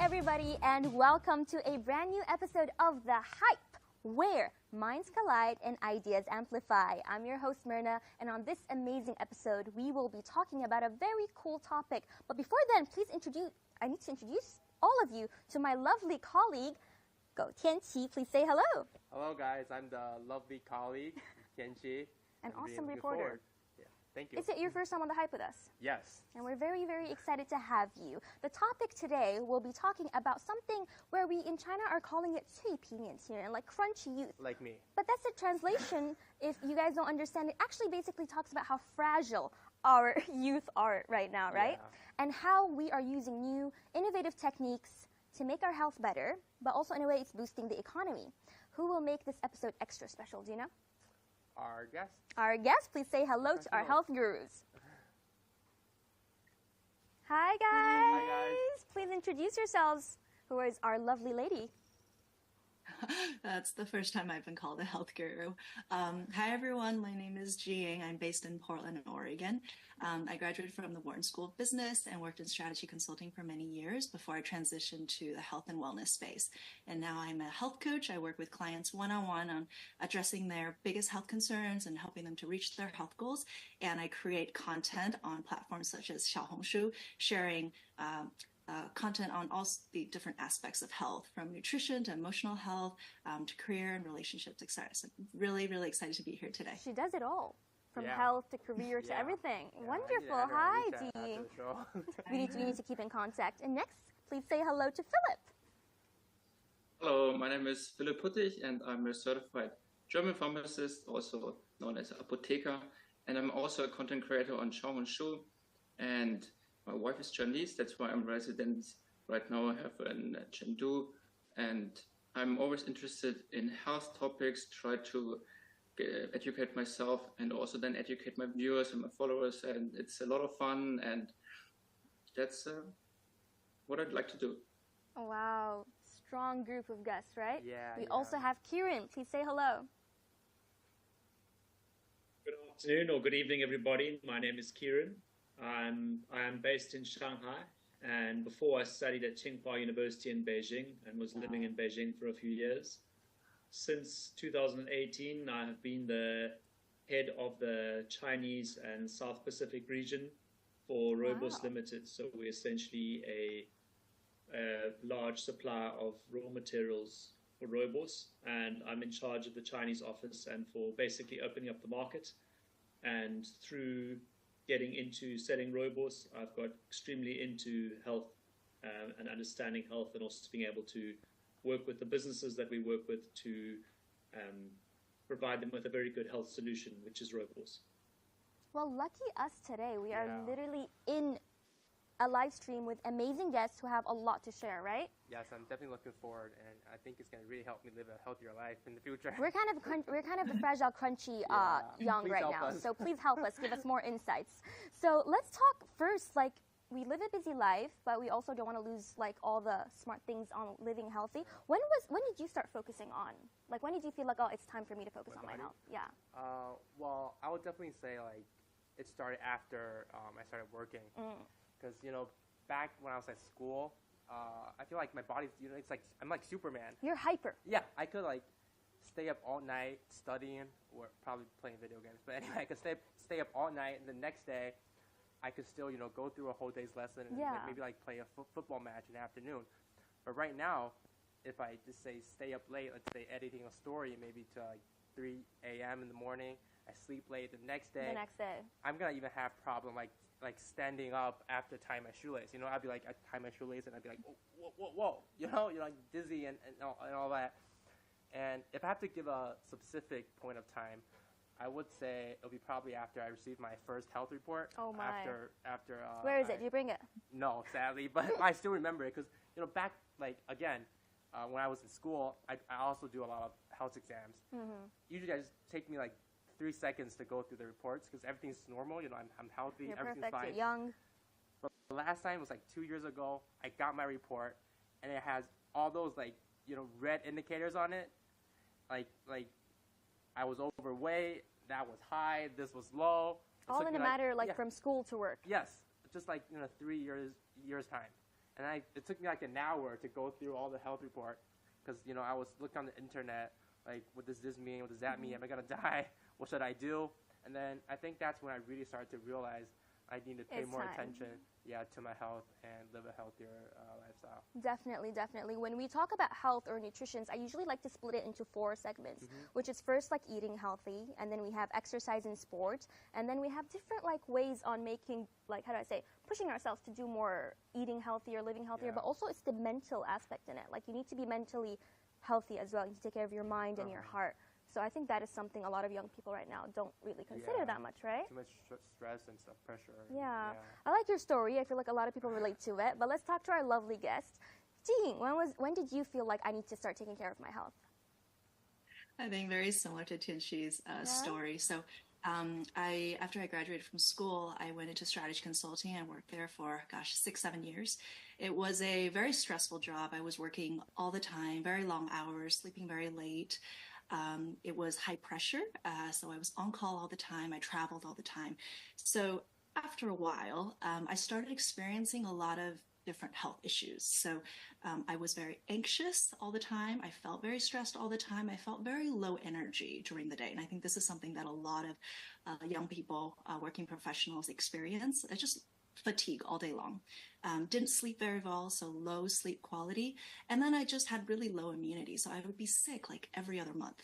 everybody, and welcome to a brand new episode of The Hype, where minds collide and ideas amplify. I'm your host, Myrna, and on this amazing episode, we will be talking about a very cool topic. But before then, I need to introduce all of you to my lovely colleague, Go Tianqi. Please say hello. Hello, guys. I'm the lovely colleague, Tianqi. An awesome reporter. Thank you. Is it your first time on The Hype with us? Yes. And we're very, very excited to have you. The topic today, we'll be talking about something where we in China are calling it 脆皮年轻人, like crunchy youth. Like me. But that's a translation. If you guys don't understand, it actually basically talks about how fragile our youth are right now, right? Yeah. And how we are using new, innovative techniques to make our health better, but also in a way it's boosting the economy. Who will make this episode extra special? Do you know? Our guest. Our guest, please say hello to our health gurus. Hi, guys. Hi, guys. Please introduce yourselves. Who is our lovely lady? That's the first time I've been called a health guru. Hi, everyone. My name is Jiying. I'm based in Portland, Oregon. I graduated from the Wharton School of Business and worked in strategy consulting for many years before I transitioned to the health and wellness space. And now I'm a health coach. I work with clients one-on-one on addressing their biggest health concerns and helping them to reach their health goals. And I create content on platforms such as Xiaohongshu, sharing content on all the different aspects of health, from nutrition to emotional health, to career and relationships, etc. So really, really excited to be here today. She does it all, from Yeah. health to career to everything. Yeah, Wonderful. I Hi, need to Dee. after the show. We need to keep in contact. And next, please say hello to Philip. Hello, my name is Philipp Puttig, and I'm a certified German pharmacist, also known as Apotheker, and I'm also a content creator on Xiaohongshu. And my wife is Chinese, that's why I'm resident right now. I have in Chengdu, and I'm always interested in health topics, try to educate myself and also then educate my viewers and my followers, and it's a lot of fun, and that's what I'd like to do. Wow. Strong group of guests, right? Yeah. We also have Kieran. Please say hello. Good afternoon or good evening, everybody. My name is Kieran. I am based in Shanghai, and before I studied at Tsinghua University in Beijing and was living in Beijing for a few years. Since 2018, I have been the head of the Chinese and South Pacific region for Robust Limited. So we're essentially a large supplier of raw materials for Robust, and I'm in charge of the Chinese office and for basically opening up the market. And through getting into selling Robust, I've got extremely into health and understanding health, and also being able to work with the businesses that we work with to provide them with a very good health solution, which is Robust. Well, lucky us today. We are Yeah. literally in a live stream with amazing guests who have a lot to share, right? Yes, I'm definitely looking forward, and I think it's going to really help me live a healthier life in the future. We're kind of the fragile, crunchy young Please right help now. us. So please help us, give us more insights. So let's talk first. Like, we live a busy life, but we also don't want to lose like all the smart things on living healthy. When did you start focusing on? Like, when did you feel like, oh, it's time for me to focus My on my body? health? Yeah. Well, I would definitely say like it started after I started working, because back when I was at school, I feel like my body, it's like I'm like Superman. You're hyper. Yeah, I could like stay up all night studying or probably playing video games. But anyway, I could stay up all night, and the next day, I could still go through a whole day's lesson and maybe like play a football match in the afternoon. But right now, if I just say stay up late, let's say editing a story maybe to like 3 a.m. in the morning, I sleep late the next day. I'm gonna even have problem like standing up after tying my shoelace. I'd be like, I tie my shoelace and I'd be like, oh, whoa, you're like dizzy and all that. And if I have to give a specific point of time, I would say it'll be probably after I received my first health report. Oh my. After Where is it? Do you bring it? No, sadly, but I still remember it because back again when I was in school, I also do a lot of health exams. Usually, I just take me like 3 seconds to go through the reports because everything's normal. I'm healthy, You're everything's perfect. fine. You're young. But the last time was like 2 years ago. I got my report, and it has all those red indicators on it, like I was overweight, that was high, this was low. All in a matter from school to work. Yes, just 3 years time. And it took me like an hour to go through all the health report because, you know, I was looking on the internet, like, what does this mean? What does that mean? Am I going to die? What should I do? And then I think that's when I really started to realize I need to pay more attention, to my health and live a healthier lifestyle. Definitely, definitely. When we talk about health or nutrition, I usually like to split it into 4 segments, which is first like eating healthy, and then we have exercise and sport, and then we have different like ways on making, like, how do I say, pushing ourselves to do more eating healthier, living healthier, but also it's the mental aspect in it. Like, you need to be mentally healthy as well. You need to take care of your mind and your heart. So I think that is something a lot of young people right now don't really consider that much, right? Too much stress and stuff, pressure. Yeah. I like your story. I feel like a lot of people relate to it. But let's talk to our lovely guest. Jing, when did you feel like I need to start taking care of my health? I think very similar to Tianxi's story. So after I graduated from school, I went into strategy consulting. I worked there for, 6-7 years. It was a very stressful job. I was working all the time, very long hours, sleeping very late. It was high pressure, so I was on call all the time. I traveled all the time. So after a while, I started experiencing a lot of different health issues. So I was very anxious all the time. I felt very stressed all the time. I felt very low energy during the day. And I think this is something that a lot of young people, working professionals experience. It's just fatigue all day long. Didn't sleep very well, so low sleep quality. And then I just had really low immunity. So I would be sick like every other month.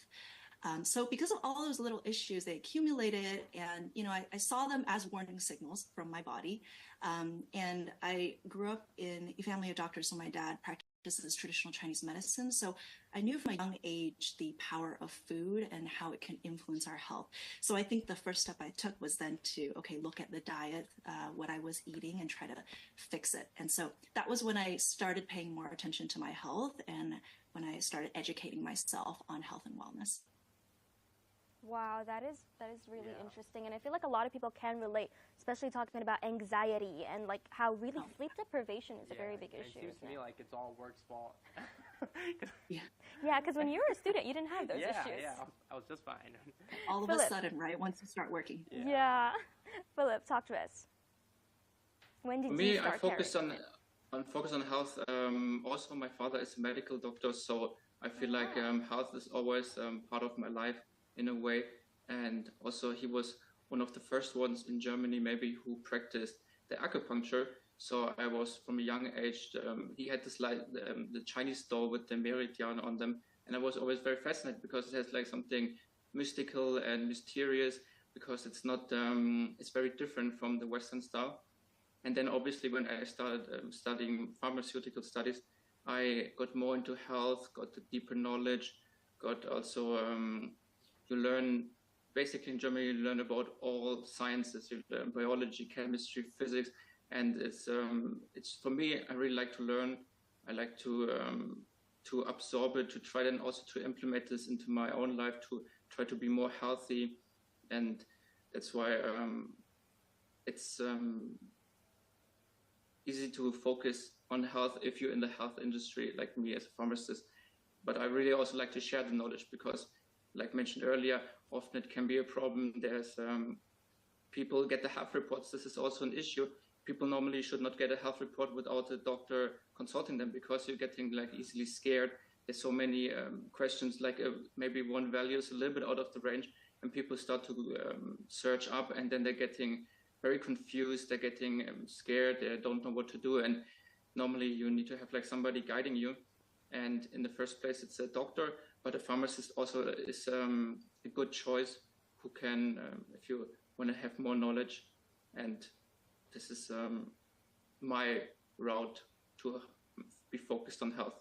So because of all those little issues, they accumulated, and, you know, I saw them as warning signals from my body. And I grew up in a family of doctors. So my dad practices traditional Chinese medicine. So I knew from a young age the power of food and how it can influence our health. So I think the first step I took was then to, look at the diet, what I was eating, and try to fix it. And so that was when I started paying more attention to my health and when I started educating myself on health and wellness. Wow, that is really interesting, and I feel like a lot of people can relate, especially talking about anxiety and like how really sleep deprivation is a very big issue. It seems to me like it's all work's fault. Yeah, because when you were a student, you didn't have those issues. Yeah, I was just fine. All of a sudden, right, once you start working. Yeah. Philip, talk to us. When did you start I focus on health. Also, my father is a medical doctor, so I feel like health is always part of my life in a way. And also, he was one of the first ones in Germany maybe who practiced the acupuncture. So I was from a young age, he had this like the Chinese doll with the meridian on them. And I was always very fascinated because it has like something mystical and mysterious, because it's not, it's very different from the Western style. And then obviously when I started studying pharmaceutical studies, I got more into health, got the deeper knowledge, got also, you learn, basically in Germany, you learn about all sciences, you learn biology, chemistry, physics. And it's for me, I really like to learn. I like to absorb it, to try then also to implement this into my own life, to try to be more healthy. And that's why it's easy to focus on health if you're in the health industry, like me as a pharmacist. But I really also like to share the knowledge because, like mentioned earlier, often it can be a problem. There's people get the health reports. This is also an issue. People normally should not get a health report without a doctor consulting them, because you're getting like easily scared. There's so many questions, like maybe one value is a little bit out of the range, and people start to search up, and then they're getting very confused. They're getting scared. They don't know what to do. And normally you need to have like somebody guiding you. And in the first place, it's a doctor, but a pharmacist also is a good choice who can, if you want to have more knowledge. And this is my route to be focused on health.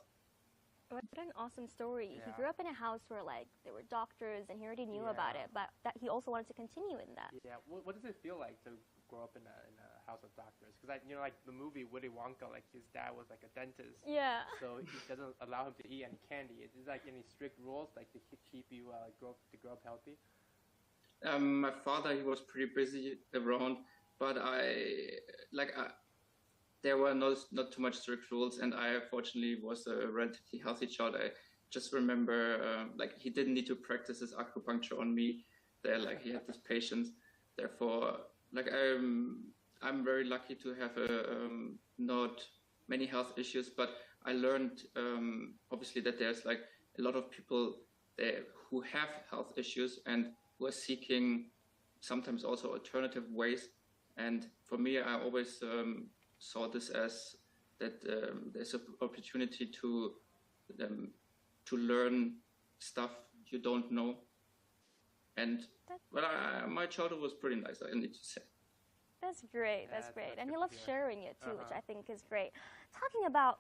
What an awesome story. He grew up in a house where like there were doctors and he already knew about it, but that he also wanted to continue in that. Yeah, what does it feel like to grow up in a house of doctors? Because like the movie Willy Wonka, like his dad was like a dentist. Yeah. So he doesn't allow him to eat any candy. Is there like any strict rules like to keep you grow up healthy? My father, he was pretty busy around, but there were not too much strict rules, and I fortunately was a relatively healthy child. I just remember like he didn't need to practice his acupuncture on me. There, like he had this patience. Therefore, like I'm very lucky to have a not many health issues, but I learned obviously that there's like a lot of people there who have health issues and who are seeking sometimes also alternative ways. And for me, I always saw this as that there's an opportunity to learn stuff you don't know. And my childhood was pretty nice, I need to say. That's great. That's great. And he loves sharing it too, which I think is great. Talking about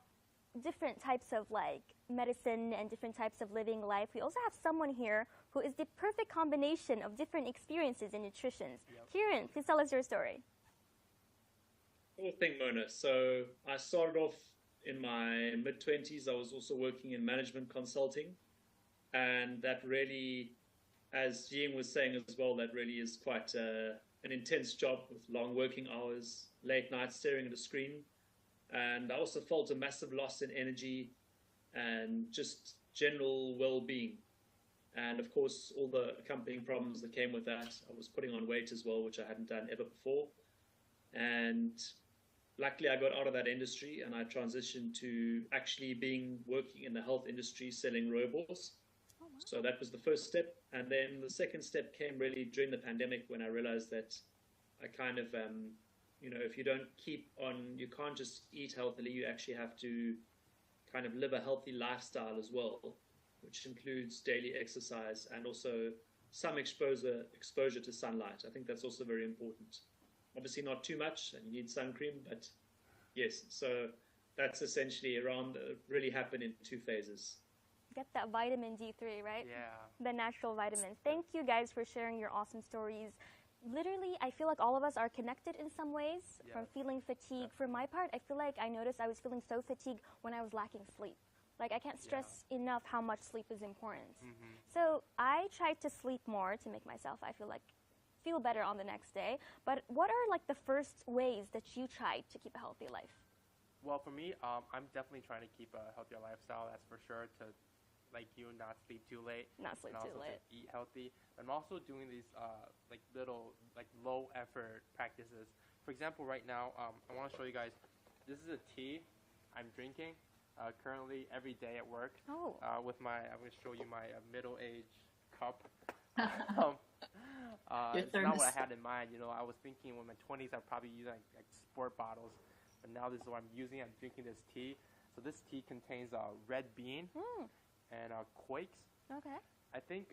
different types of like medicine and different types of living life, we also have someone here who is the perfect combination of different experiences in nutrition. Yep. Kieran, please tell us your story. Cool thing, Mona. So I started off in my mid-20s. I was also working in management consulting. And that really, as Ying was saying as well, that really is quite an intense job with long working hours, late nights staring at a screen. And I also felt a massive loss in energy and just general well-being. And of course, all the accompanying problems that came with that. I was putting on weight as well, which I hadn't done ever before. And luckily, I got out of that industry and I transitioned to actually working in the health industry, selling robots. Oh, wow. So that was the first step. And then the second step came really during the pandemic when I realized that I kind of, if you don't you can't just eat healthily, you actually have to kind of live a healthy lifestyle as well, which includes daily exercise and also some exposure to sunlight. I think that's also very important. Obviously not too much, and you need sun cream, but yes, so that's essentially really happened in 2 phases. Get that vitamin D3, right? Yeah. The natural vitamins. Thank you guys for sharing your awesome stories. Literally, I feel like all of us are connected in some ways, from feeling fatigue. For my part, I feel like I noticed I was feeling so fatigued when I was lacking sleep. Like, I can't stress enough how much sleep is important. Mm-hmm. So I tried to sleep more to make myself, feel better on the next day. But what are like the first ways that you tried to keep a healthy life? Well, for me, I'm definitely trying to keep a healthier lifestyle, that's for sure, to like you, not sleep too late. Not sleep too late. To eat healthy. I'm also doing these little low effort practices. For example, right now, I want to show you guys, this is a tea I'm drinking currently every day at work. Oh. I'm going to show you my middle-aged cup. It's not what I had in mind. I was thinking in my 20s I'd probably use like sport bottles, but now this is what I'm using. I'm drinking this tea. So this tea contains red bean and quakes. Okay. I think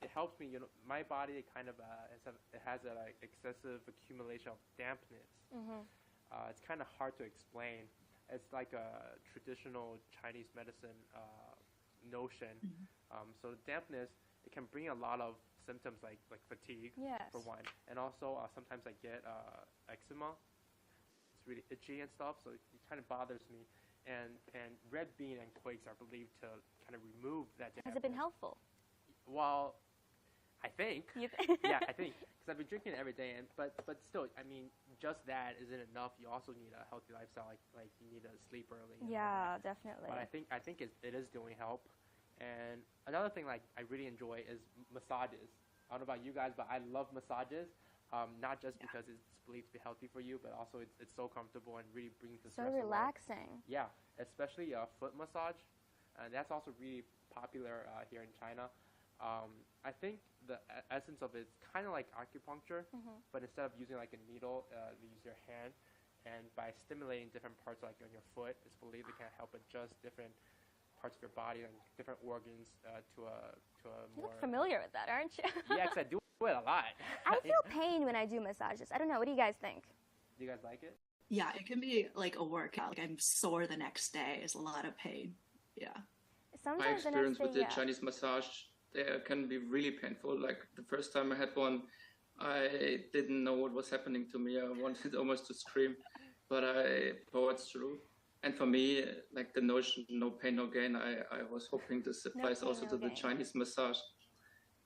it helps me. My body kind of it has an excessive accumulation of dampness. Mm-hmm. It's kind of hard to explain. It's like a traditional Chinese medicine notion. Mm-hmm. So the dampness, it can bring a lot of symptoms like fatigue, for one, and also sometimes I get eczema. It's really itchy and stuff, so it kind of bothers me. And red bean and quakes are believed to kind of remove that dampness. Has it been helpful? Well, I think. Yeah, I think, because I've been drinking it every day, but still, I mean, just that isn't enough. You also need a healthy lifestyle, like you need to sleep early. Yeah, definitely. But I think it is doing help. And another thing I really enjoy is massages. I don't know about you guys, but I love massages. Not just because it's believed to be healthy for you, but also it's so comfortable and really brings the stress so relaxing. away. Yeah, especially foot massage. That's also really popular here in China. I think the essence of it is kind of like acupuncture, but instead of using like a needle, you use your hand, and by stimulating different parts like on your foot, it's believed it can help adjust different parts of your body and different organs to a You more... look familiar with that, aren't you? Yeah, because I do it a lot. I feel pain when I do massages. I don't know. What do you guys think? Do you guys like it? Yeah, it can be like a workout. Like I'm sore the next day. It's a lot of pain. Yeah. My experience with the Chinese massage, they can be really painful. Like the first time I had one, I didn't know what was happening to me. I wanted almost to scream, but I powered through. And for me, like the notion, no pain, no gain, I was hoping this applies also to the Chinese massage.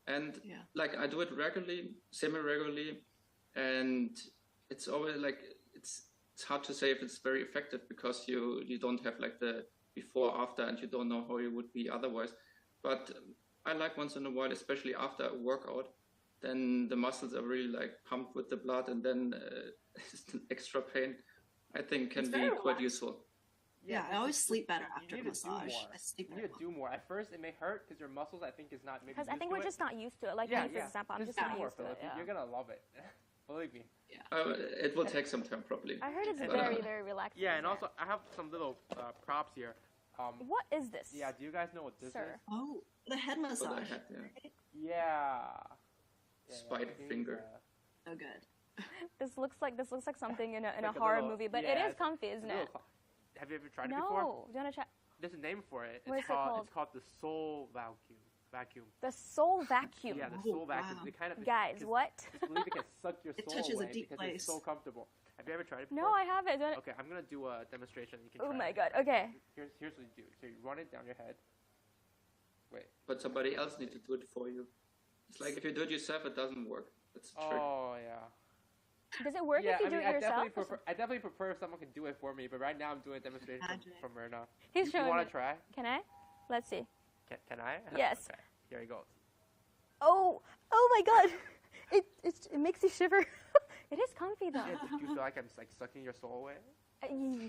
And like I do it regularly, semi-regularly, and it's always like, it's hard to say if it's very effective because you don't have like the before, after, and you don't know how you would be otherwise. But I like once in a while, especially after a workout, then the muscles are really like pumped with the blood, and then extra pain, I think, can be quite useful. Yeah, I always sleep better after you a need to do massage. more. I sleep You need to do more. At first, it may hurt because your muscles, I think, is not maybe. Because I think used we're to just not used to it. Like yeah, me, for example, I'm just do not more, used to it. Philip. Yeah. You're gonna love it. Believe me. Yeah. It will take some time probably. I heard it's And, very, very relaxing. Yeah, and isn't it? also I have some little props here. What is this? Yeah, do you guys know what this Sir. is? Oh, the head For the massage. head, yeah. Yeah. Spider finger. So good. This looks like something in a Like a horror little- movie, but yeah, it is it's comfy, isn't it? Have you ever tried it before? No. Do you want to try? There's a name for it. What is it called? It's called the soul vacuum. The soul vacuum. Yeah, the Oh, soul vacuum. wow. It kind of Guys, what? Just believe it can suck your It soul touches a away deep because place. it's so comfortable. Have you ever tried it before? No, I haven't. Do you wanna- Okay, I'm gonna do a demonstration. You can. Oh try my it. god. Okay. Here's what you do. So you run it down your head. Wait. But somebody else needs to do it for you. It's like if you do it yourself, it doesn't work. That's the trick. Oh yeah. Does it work Yeah, if you I do mean, it yourself? I definitely prefer if someone can do it for me. But right now I'm doing a demonstration Magic. from Myrna. He's You showing want me. to try? Can I? Let's see. Can I? Yes. Okay. Here he goes. Oh my god. It makes you shiver. It is comfy though. Yeah, do you feel like I'm like sucking your soul away?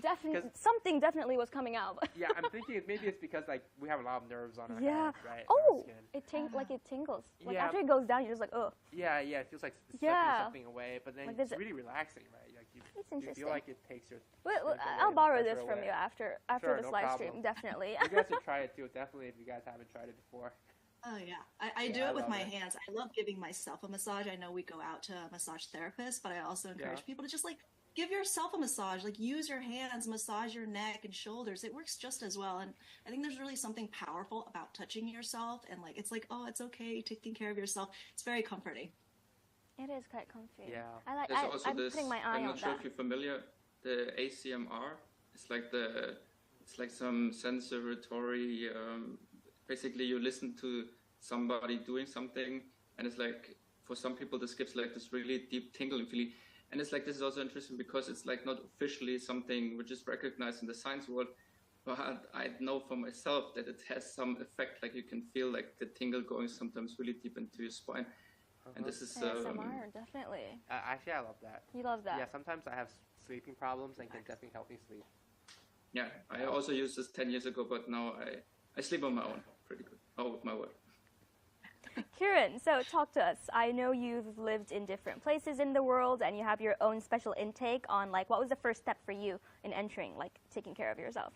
Definitely, 'Cause- something definitely was coming out. Yeah, I'm thinking maybe it's because like we have a lot of nerves on our Yeah. head, right? Oh, Our skin. it tingles. Like Yeah. after it goes down, you're just like, oh. Yeah, it feels like sucking Yeah. something away, but then Like it's there's a- really relaxing, right? Like It's you interesting. feel like it takes your. Wait, stress away I'll and borrow pressure this from away. you after Sure, this no live problem. stream, definitely. You guys should try it too, definitely if you guys haven't tried it before. Oh yeah, I do Yeah, I it with love my it. hands. I love giving myself a massage. I know we go out to a massage therapist, but I also encourage Yeah. people to just like give yourself a massage. Like use your hands, massage your neck and shoulders. It works just as well. And I think there's really something powerful about touching yourself and like it's like, oh, it's okay taking care of yourself. It's very comforting. It is quite comfy. Yeah. There's also I'm this. putting my eye I'm on not sure that. if you're familiar. The ACMR. It's like some sensory. Basically, you listen to somebody doing something, and it's like for some people this gives like this really deep tingling feeling. And it's like this is also interesting because it's like not officially something which is recognized in the science world, but I know for myself that it has some effect. Like you can feel like the tingle going sometimes really deep into your spine. And this is ASMR, definitely. Actually, I love that. You love that. Yeah, sometimes I have sleeping problems and can definitely help me sleep. yeah. I also used this 10 years ago, but now I sleep on my own pretty good. Oh, with my wife. Kieran, so talk to us. I know you've lived in different places in the world and you have your own special intake on like what was the first step for you in entering like taking care of yourself?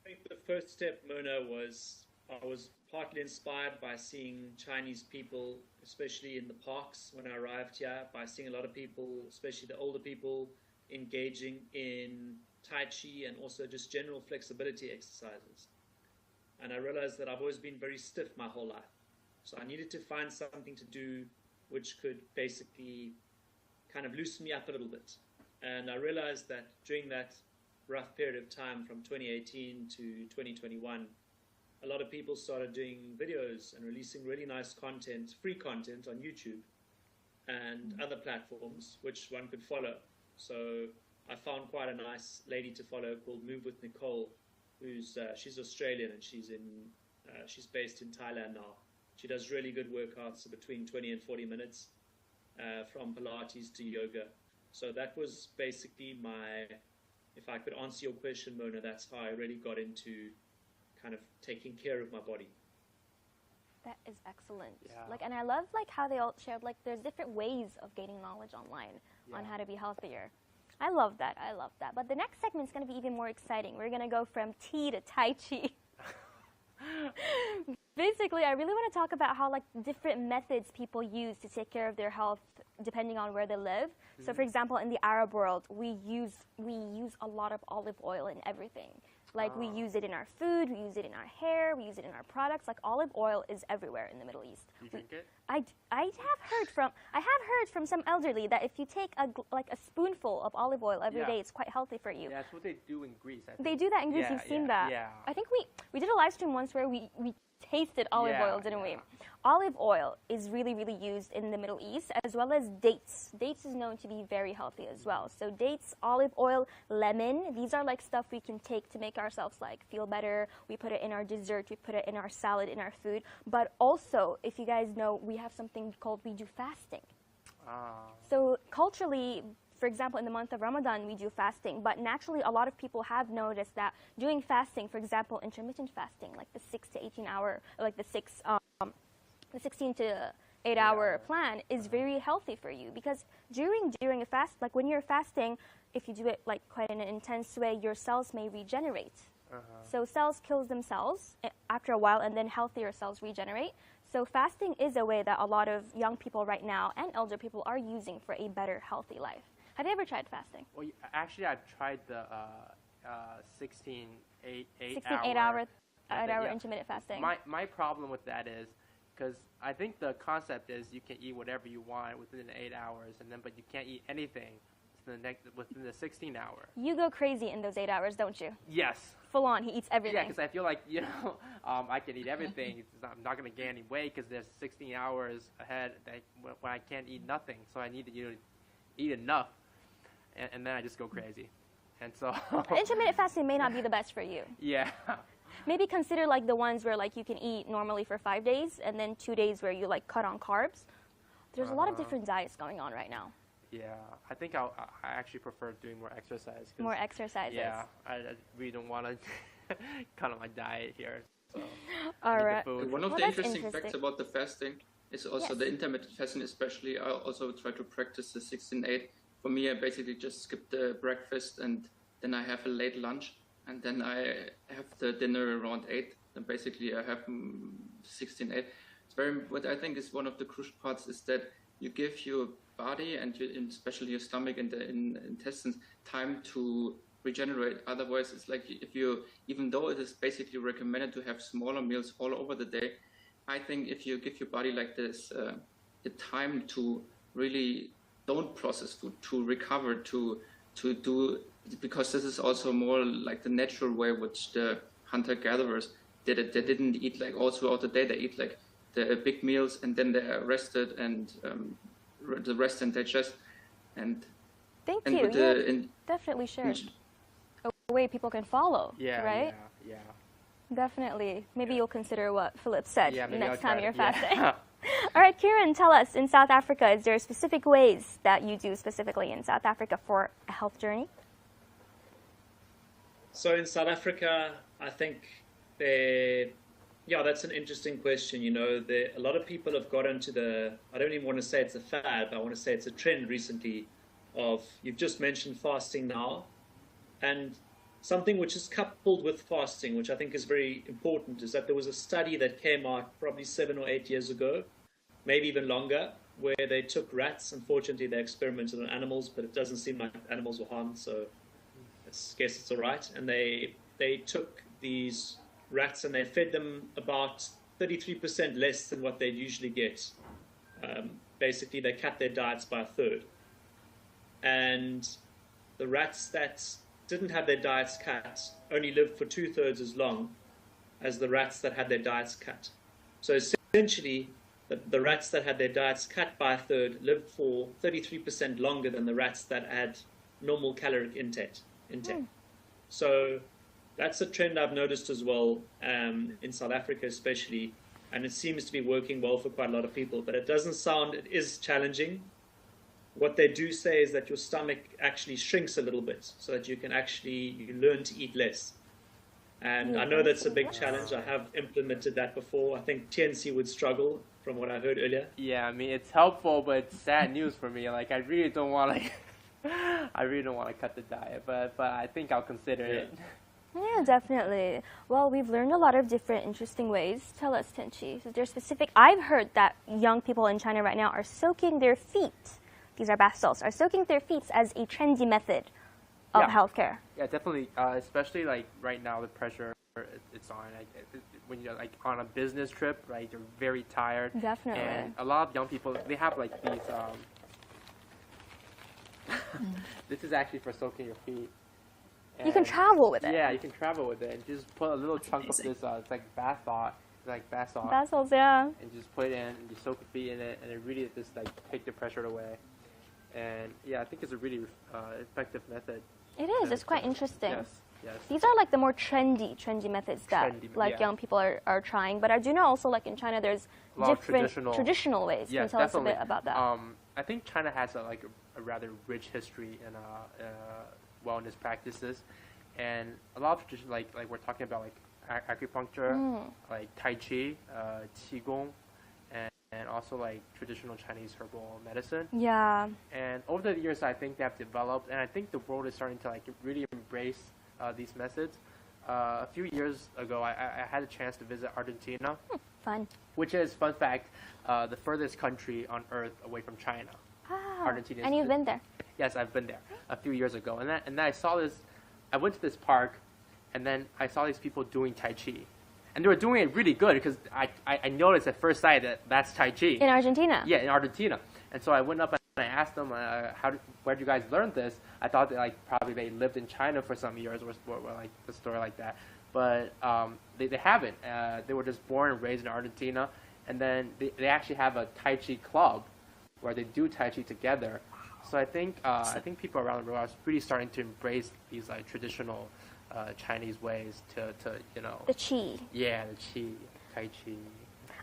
I think the first step, Mona, was I was partly inspired by seeing Chinese people, especially in the parks when I arrived here, by seeing a lot of people, especially the older people, engaging in Tai Chi and also just general flexibility exercises. And I realized that I've always been very stiff my whole life. So I needed to find something to do which could basically kind of loosen me up a little bit. And I realized that during that rough period of time from 2018 to 2021, a lot of people started doing videos and releasing really nice content, free content on YouTube and other platforms which one could follow. So I found quite a nice lady to follow called Move with Nicole, who's she's Australian and she's based in Thailand now. She does really good workouts between 20 and 40 minutes from Pilates to yoga. So that was basically if I could answer your question, Mona, that's how I really got into kind of taking care of my body. That is excellent. Yeah. Like, and I love like how they all shared like there's different ways of gaining knowledge online on Yeah. how to be healthier. I love that. I love that. But the next segment is going to be even more exciting. We're going to go from tea to Tai Chi. Basically, I really want to talk about how like different methods people use to take care of their health depending on where they live. So, for example, in the Arab world, we use a lot of olive oil in everything. Like we use it in our food, we use it in our hair, we use it in our products. Like olive oil is everywhere in the Middle East. You drink it? I have heard from some elderly that if you take a spoonful of olive oil every Yeah. day, it's quite healthy for you. Yeah, that's what they do in Greece. I think. They do that in Greece. Yeah, You've seen yeah, that. yeah. I think we did a live stream once where we tasted olive Yeah, oil, didn't we? yeah. Olive oil is really, really used in the Middle East, as well as dates. Dates is known to be very healthy as well. So dates, olive oil, lemon, these are like stuff we can take to make ourselves like feel better. We put it in our dessert, we put it in our salad, in our food. But also, if you guys know, we have something called we do fasting. Ah. So culturally, for example, in the month of Ramadan, we do fasting, but naturally a lot of people have noticed that doing fasting, for example, intermittent fasting, like the 6 to 18 hour, like the 16 to 8 hour plan is very healthy for you, because during a fast, like when you're fasting, if you do it like quite in an intense way, your cells may regenerate. So cells kill themselves after a while, and then healthier cells regenerate. So fasting is a way that a lot of young people right now and elder people are using for a better, healthy life. Have you ever tried fasting? Well, actually, I've tried the 16, 8 hour intermittent fasting. My problem with that is, because I think the concept is you can eat whatever you want within the 8 hours, but you can't eat anything within the 16 hour. You go crazy in those 8 hours, don't you? Yes. Full on, he eats everything. Yeah, because I feel like, I can eat everything. I'm not going to gain any weight because there's 16 hours ahead when I can't eat nothing. So I need to eat enough, and then I just go crazy. And so intermittent fasting may not be the best for you. Yeah. Maybe consider like the ones where like you can eat normally for 5 days, and then 2 days where you like cut on carbs. There's a lot of different diets going on right now. Yeah, I think I actually prefer doing more exercise. More exercises. Yeah, I really don't want to cut on my diet here. So all right. One of the interesting facts about the fasting is also the intermittent fasting, especially. I also try to practice the 16-8. For me, I basically just skip the breakfast, and then I have a late lunch, and then I have the dinner around 8. And basically, I have 16-8. What I think is one of the crucial parts is that you give your body and especially your stomach and the intestines time to regenerate. Otherwise, it's like even though it is basically recommended to have smaller meals all over the day, I think if you give your body like this, the time to really don't process food, to recover, to do, because this is also more like the natural way which the hunter-gatherers did it. They didn't eat like all throughout the day. They eat like the big meals, and then they rested and the rest and digest. And thank you. You definitely shared a way people can follow. Yeah. Right. Yeah. Definitely. Maybe you'll consider what Philip said next time you're fasting. Yeah. All right, Kieran, tell us, in South Africa, is there specific ways that you do specifically in South Africa for a health journey? So in South Africa, I think that's an interesting question. A lot of people have got into I don't even want to say it's a fad, but I want to say it's a trend recently you've just mentioned fasting now. And something which is coupled with fasting, which I think is very important, is that there was a study that came out probably 7 or 8 years ago, maybe even longer, where they took rats. Unfortunately, they experimented on animals, but it doesn't seem like animals were harmed, so I guess it's all right. And they took these rats and they fed them about 33% less than what they'd usually get. Basically, they cut their diets by a third. And the rats that didn't have their diets cut only lived for 2/3 as long as the rats that had their diets cut. So essentially, the rats that had their diets cut by a third lived for 33% longer than the rats that had normal caloric intake. So that's a trend I've noticed as well in South Africa especially, and it seems to be working well for quite a lot of people, but it is challenging. What they do say is that your stomach actually shrinks a little bit so that you learn to eat less. And I know that's a big challenge. I have implemented that before. I think TNC would struggle from what I heard earlier. Yeah, I mean, it's helpful, but it's sad news for me. Like, I really don't want to cut the diet, but I think I'll consider it. Yeah, definitely. Well, we've learned a lot of different interesting ways. Tell us, Tenchi, is there specific... I've heard that young people in China right now are soaking their feet. These are bath salts, are soaking their feet as a trendy method of healthcare. Yeah, definitely. Especially like right now, the pressure it's on. When you're like on a business trip, right? You're very tired. Definitely. And a lot of young people, they have like these. This is actually for soaking your feet. And you can travel with it. Yeah, you can travel with it, and just put a little chunk of this. It's like bath salt. Bath salt. Bath salts, yeah. And just put it in, and you soak your feet in it, and it really just like take the pressure away. And yeah, I think it's a really effective method. It is. It's quite interesting. Yes. These are like the more trendy methods that young people are trying. But I do know also like in China there's different traditional ways. Yes, can you tell us a bit about that? I think China has a rather rich history in wellness practices, and a lot of tradition, like we're talking about like acupuncture, like Tai Chi, Qigong, and also like traditional Chinese herbal medicine. Yeah. And over the years, I think they have developed, and I think the world is starting to like really embrace these methods. A few years ago, I had a chance to visit Argentina. Fun. Which is, fun fact, the furthest country on earth away from China. Ah, Argentina. and you've been there? Yes, I've been there a few years ago. And then I saw this, I went to this park, and then I saw these people doing Tai Chi. And they were doing it really good because I noticed at first sight that that's Tai Chi. In Argentina? Yeah, in Argentina. And so I went up and I asked them, where did you guys learn this? I thought that like probably they lived in China for some years or like a story like that. But they haven't. They were just born and raised in Argentina. And then they actually have a Tai Chi club where they do Tai Chi together. So I think people around the world are really starting to embrace these like traditional Chinese ways to the Qi. Yeah, the Qi, Tai Chi.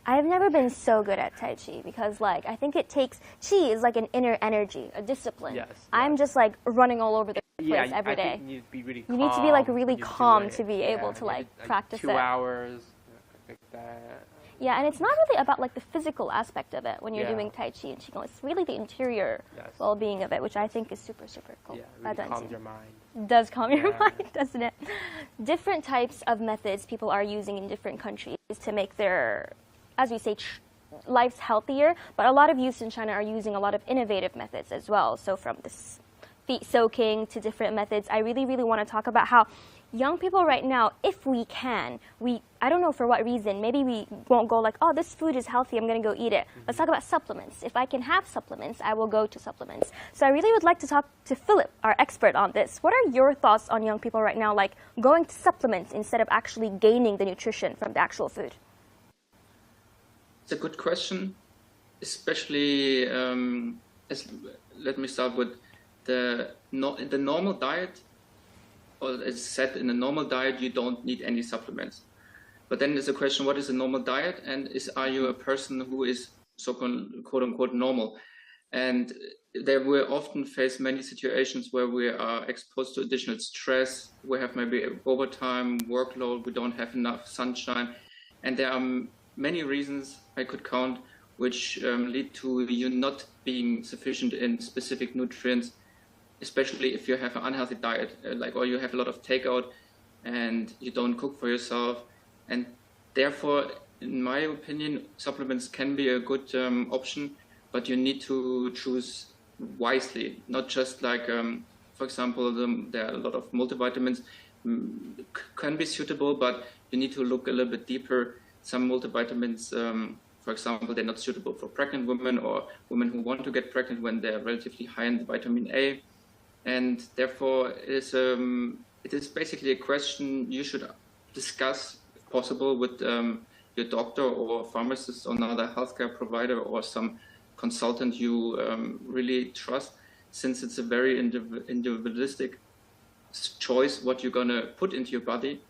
I've never been so good at Tai Chi because, like, I think it takes Qi is like an inner energy, a discipline. Yes. I'm just like running all over the place every day. I think you need to be really You calm. need to be like really calm to be able to like practice 2 it. hours, like that. Yeah, and it's not really about like the physical aspect of it when you're doing Tai Chi and Qigong. It's really the interior well-being of it, which I think is super, super cool. Yeah, it really calms your mind. Does calm your mind, doesn't it? Different types of methods people are using in different countries to make their, as we say, lives healthier. But a lot of youths in China are using a lot of innovative methods as well. So from this feet soaking to different methods, I really, really want to talk about how young people right now, if we can, I don't know for what reason, maybe we won't go like, oh, this food is healthy, I'm going to go eat it. Let's talk about supplements. If I can have supplements, I will go to supplements. So I really would like to talk to Philip, our expert on this. What are your thoughts on young people right now, like going to supplements instead of actually gaining the nutrition from the actual food? It's a good question, especially, let me start with the normal diet. Or as said, in a normal diet, you don't need any supplements. But then there's a question, what is a normal diet? And are you a person who is quote unquote normal? And there we often face many situations where we are exposed to additional stress. We have maybe overtime, workload, we don't have enough sunshine. And there are many reasons I could count which lead to you not being sufficient in specific nutrients, especially if you have an unhealthy diet, or you have a lot of takeout and you don't cook for yourself. And therefore, in my opinion, supplements can be a good option, but you need to choose wisely, not just like, for example, there are a lot of multivitamins can be suitable, but you need to look a little bit deeper. Some multivitamins, for example, they're not suitable for pregnant women or women who want to get pregnant when they're relatively high in vitamin A. And therefore, it is basically a question you should discuss, if possible, with your doctor or pharmacist or another healthcare provider or some consultant you really trust, since it's a very individualistic choice what you're going to put into your body.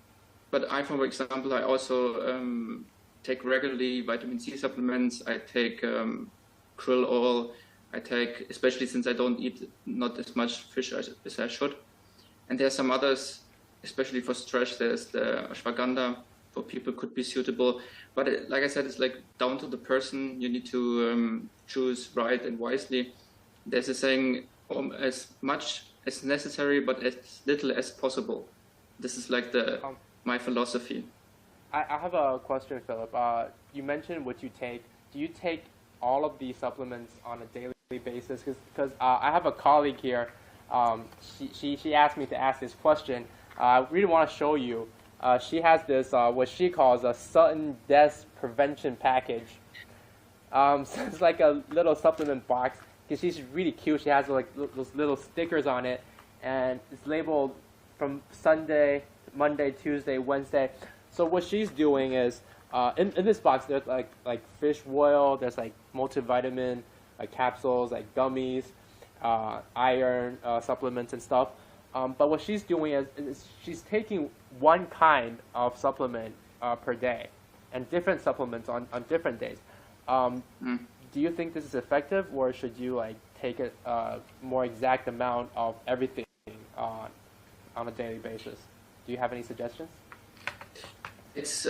But I, for example, I also take regularly vitamin C supplements. I take krill oil. I take, especially since I don't eat not as much fish as I should. And there's some others, especially for stress. There's the ashwagandha for people could be suitable. But like I said, it's like down to the person. You need to choose right and wisely. There's a saying, as much as necessary, but as little as possible. This is like my philosophy. I have a question, Philip. You mentioned what you take. Do you take all of these supplements on a daily basis? Because I have a colleague here. She asked me to ask this question. I really want to show you. She has this what she calls a sudden death prevention package. So it's like a little supplement box. Because she's really cute. She has like those little stickers on it, and it's labeled from Sunday, Monday, Tuesday, Wednesday. So what she's doing is in this box there's like fish oil. There's like multivitamin capsules, like gummies, iron supplements and stuff. But what she's doing is she's taking one kind of supplement per day, and different supplements on different days. Do you think this is effective, or should you like take a more exact amount of everything on a daily basis. Do you have any suggestions? It's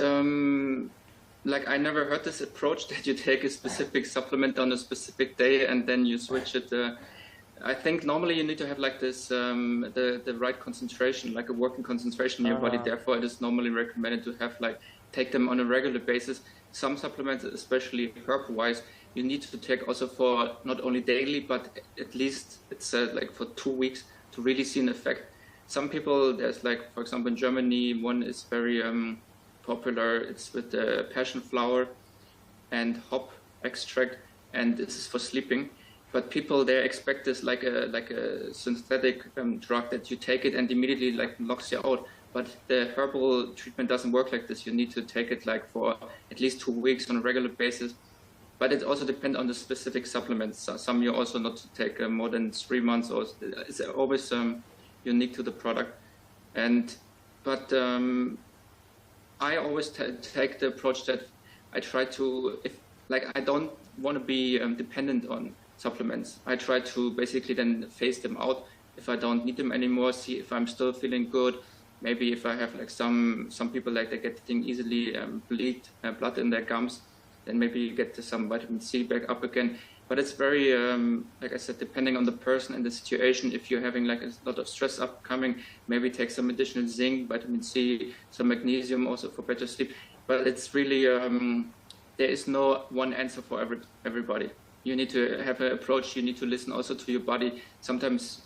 like I never heard this approach that you take a specific supplement on a specific day and then you switch it. I think normally you need to have like this the right concentration, like a working concentration in your body. Therefore, it is normally recommended to have like take them on a regular basis. Some supplements, especially herb-wise, you need to take also for not only daily, but at least it's like for 2 weeks to really see an effect. Some people, there's like, for example, in Germany, one is very popular. It's with the passion flower and hop extract, and this is for sleeping. But people there expect this like a synthetic drug that you take it and immediately like knocks you out. But the herbal treatment doesn't work like this. You need to take it like for at least 2 weeks on a regular basis. But it also depends on the specific supplements. Some you also not to take more than 3 months, or it's always unique to the product. But I always take the approach that I try to, I don't want to be dependent on supplements. I try to basically then phase them out if I don't need them anymore. See if I'm still feeling good. Maybe if I have like some people like they getting easily blood in their gums, then maybe you get some vitamin C back up again. But it's very, like I said, depending on the person and the situation. If you're having like a lot of stress upcoming, maybe take some additional zinc, vitamin C, some magnesium also for better sleep. But it's really, there is no one answer for everybody. You need to have an approach. You need to listen also to your body. Sometimes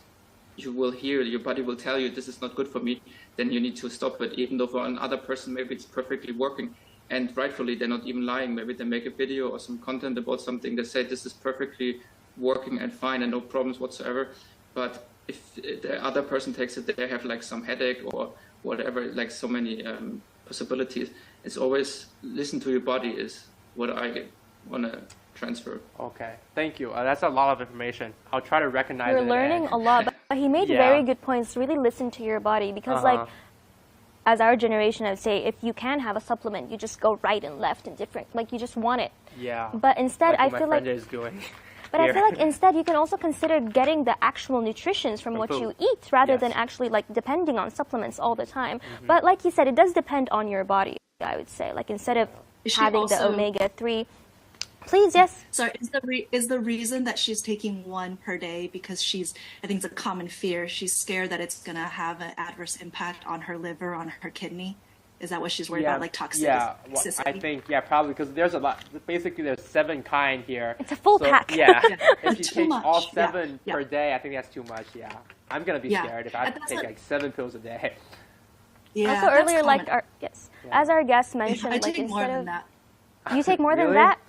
you will hear, your body will tell you this is not good for me. Then you need to stop it, even though for another person maybe it's perfectly working. And rightfully, they're not even lying. Maybe they make a video or some content about something. They say this is perfectly working and fine and no problems whatsoever. But if the other person takes it, they have like some headache or whatever, like so many possibilities. It's always listen to your body is what I want to transfer. Okay, thank you. That's a lot of information. I'll try to recognize it. We're learning a lot, but he made very good points. Really listen to your body because like, as our generation, I would say, if you can have a supplement, you just go right and left and different. Like, you just want it. Yeah. But instead, like I my feel friend like... is doing But here. I feel like instead, you can also consider getting the actual nutritions from what food. you eat rather than actually, like, depending on supplements all the time. Mm-hmm. But like you said, it does depend on your body, I would say. Like, instead of having the omega-3... Please, yes. Sorry, is the reason that she's taking one per day because I think it's a common fear. She's scared that it's going to have an adverse impact on her liver, on her kidney. Is that what she's worried about, like toxicity? Yeah, well, I think, probably because there's a lot. Basically, there's 7 kind here. It's a full pack. Yeah, if you take much. all 7 per day, I think that's too much, I'm going to be scared if I take like 7 pills a day. Yeah, also earlier, like, as our guest mentioned, I like take more than that. You take more than Really? that?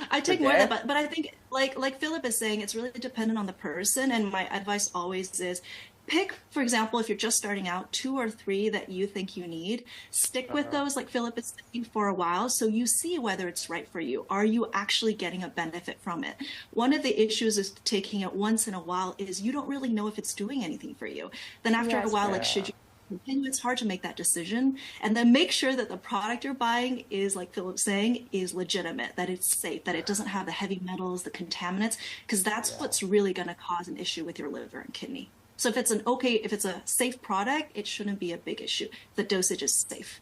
I take more than that, but I think like Philip is saying, it's really dependent on the person. And my advice always is pick, for example, if you're just starting out, 2 or 3 that you think you need. Stick with those, like Philip is saying, for a while, so you see whether it's right for you. Are you actually getting a benefit from it? One of the issues is taking it once in a while is you don't really know if it's doing anything for you. Then after a while, like should you continue? It's hard to make that decision. And then make sure that the product you're buying is, like Philip's saying, is legitimate, that it's safe, that it doesn't have the heavy metals, the contaminants, because that's what's really going to cause an issue with your liver and kidney. So if it's a safe product, it shouldn't be a big issue. The dosage is safe.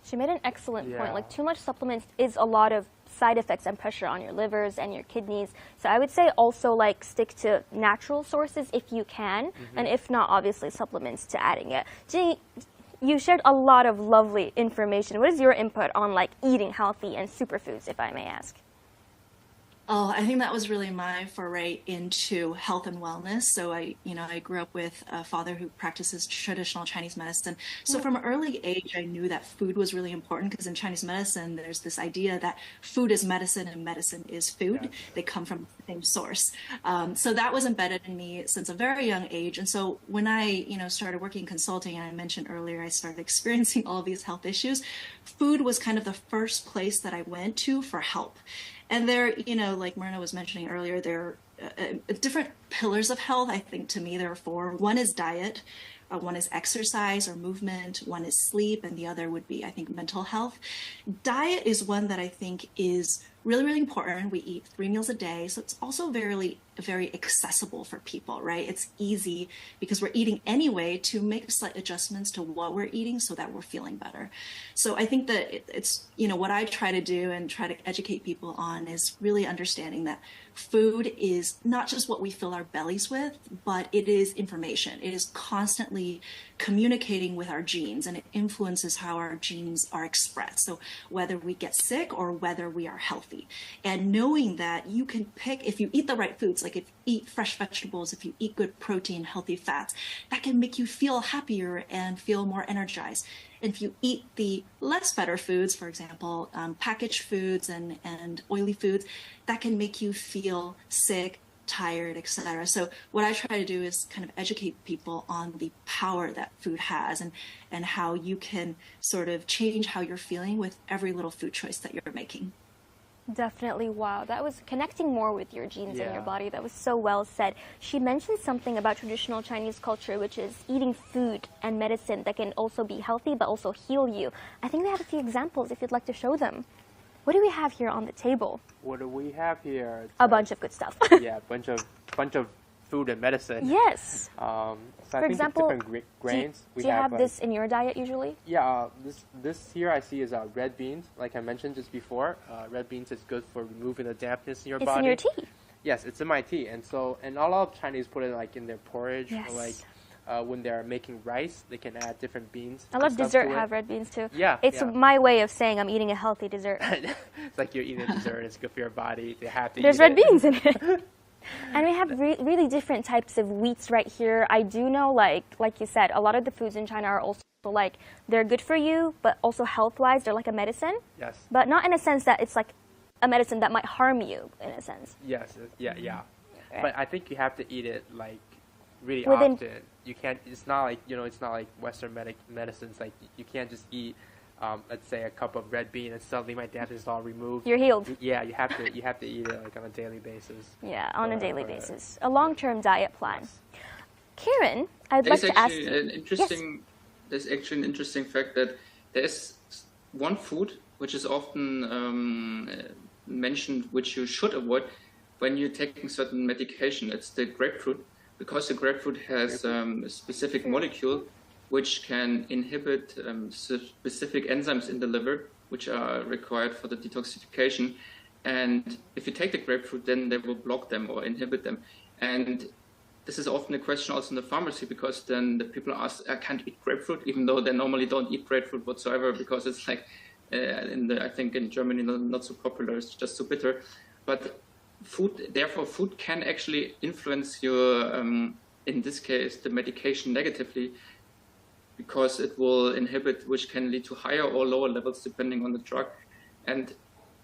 She made an excellent point. Like, too much supplements is a lot of side effects and pressure on your livers and your kidneys. So I would say also, like, stick to natural sources if you can, and if not, obviously supplements to adding it. Jenny, you shared a lot of lovely information. What is your input on, like, eating healthy and superfoods, if I may ask? Oh, I think that was really my foray into health and wellness. So I grew up with a father who practices traditional Chinese medicine. So from an early age, I knew that food was really important because in Chinese medicine, there's this idea that food is medicine and medicine is food. Yeah. They come from the same source. So that was embedded in me since a very young age. And so when I, started working in consulting, and I mentioned earlier, I started experiencing all of these health issues. Food was kind of the first place that I went to for help. And there, like Myrna was mentioning earlier, there are different pillars of health. I think to me there are 4. One is diet, one is exercise or movement, one is sleep, and the other would be, I think, mental health. Diet is one that I think is really, really important. We eat 3 meals a day. So it's also very, very accessible for people, right? It's easy because we're eating anyway to make slight adjustments to what we're eating so that we're feeling better. So I think that it's, what I try to do and try to educate people on is really understanding that food is not just what we fill our bellies with, but it is information. It is constantly communicating with our genes, and it influences how our genes are expressed. So whether we get sick or whether we are healthy. And knowing that you can pick, if you eat the right foods, like if you eat fresh vegetables, if you eat good protein, healthy fats, that can make you feel happier and feel more energized. And if you eat the less better foods, for example, packaged foods and oily foods, that can make you feel sick, tired, etc. So what I try to do is kind of educate people on the power that food has and how you can sort of change how you're feeling with every little food choice that you're making. Definitely. Wow. That was connecting more with your genes and your body. That was so well said. She mentioned something about traditional Chinese culture, which is eating food and medicine that can also be healthy but also heal you. I think we have a few examples if you'd like to show them. What do we have here on the table? What do we have here? A bunch of good stuff. Yeah, bunch of food and medicine. Yes. So For example, different grains. Do you have this in your diet usually? Yeah, this here I see is red beans. Like I mentioned just before, red beans is good for removing the dampness in your body. It's in your tea. Yes, it's in my tea, and a lot of Chinese put it like in their porridge, or like when they're making rice, they can add different beans. A lot of dessert have red beans too. Yeah, it's my way of saying I'm eating a healthy dessert. It's like you're eating a dessert. It's good for your body. They have to. There's red beans in it. And we have really different types of wheats right here. I do know, like you said, a lot of the foods in China are also like, they're good for you, but also health-wise, they're like a medicine. Yes. But not in a sense that it's like a medicine that might harm you, in a sense. Yes. Yeah. Right. But I think you have to eat it like really Within often. You can't. It's not like it's not like Western medicines. Like you can't just eat. Let's say a cup of red bean and suddenly my dampness is all removed. You're healed. Yeah, you have to eat it like on a daily basis. Yeah, on a daily basis. A long-term diet plan. Kieran, I'd like to ask you. There's actually an interesting fact that there's one food which is often mentioned which you should avoid when you're taking certain medication. It's the grapefruit, because the grapefruit has a specific molecule which can inhibit specific enzymes in the liver, which are required for the detoxification. And if you take the grapefruit, then they will block them or inhibit them. And this is often a question also in the pharmacy, because then the people ask, I can't eat grapefruit, even though they normally don't eat grapefruit whatsoever, because it's like, I think in Germany, not so popular, it's just so bitter. But food can actually influence your, in this case, the medication negatively, because it will inhibit, which can lead to higher or lower levels depending on the drug. And